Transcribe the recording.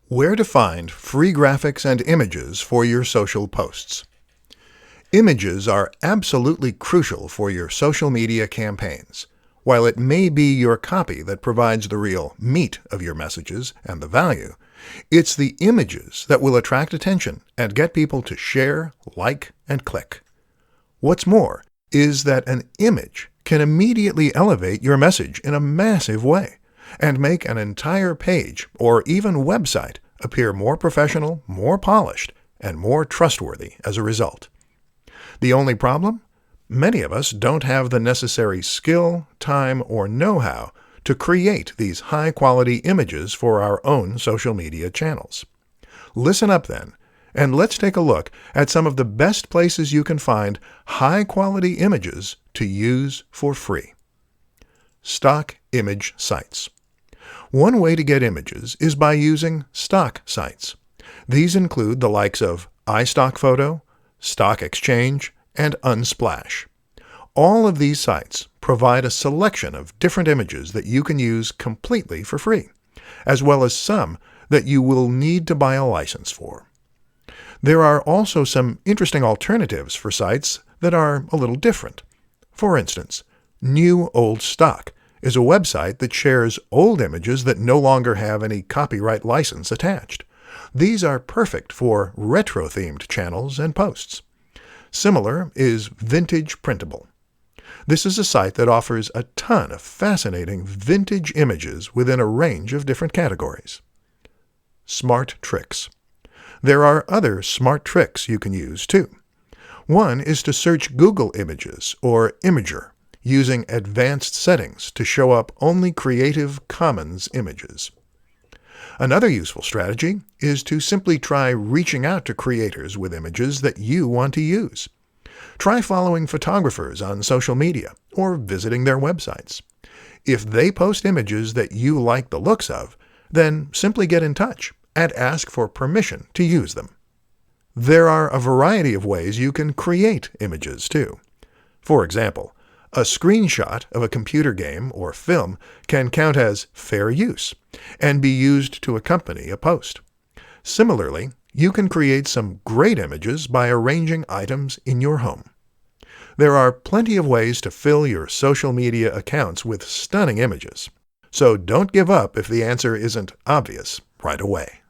Where to find free graphics and images for your social posts. Images are absolutely crucial for your social media campaigns. While it may be your copy that provides the real meat of your messages and the value, it's the images that will attract attention and get people to share, like, and click. What's more is that an image can immediately elevate your message in a massive way and make an entire page or even website appear more professional, more polished, and more trustworthy as a result. The only problem? Many of us don't have the necessary skill, time, or know-how to create these high-quality images for our own social media channels. Listen up then, and let's take a look at some of the best places you can find high-quality images to use for free. Stock image sites. One way to get images is by using stock sites. These include the likes of iStockPhoto, Stock Exchange, and Unsplash. All of these sites provide a selection of different images that you can use completely for free, as well as some that you will need to buy a license for. There are also some interesting alternatives for sites that are a little different. For instance, New Old Stock is a website that shares old images that no longer have any copyright license attached. These are perfect for retro-themed channels and posts. Similar is Vintage Printable. This is a site that offers a ton of fascinating vintage images within a range of different categories. Smart Tricks. There are other smart tricks you can use too. One is to search Google Images or Imager using advanced settings to show up only Creative Commons images. Another useful strategy is to simply try reaching out to creators with images that you want to use. Try following photographers on social media or visiting their websites. If they post images that you like the looks of, then simply get in touch and ask for permission to use them. There are a variety of ways you can create images too. For example, a screenshot of a computer game or film can count as fair use and be used to accompany a post. Similarly, you can create some great images by arranging items in your home. There are plenty of ways to fill your social media accounts with stunning images, so don't give up if the answer isn't obvious right away.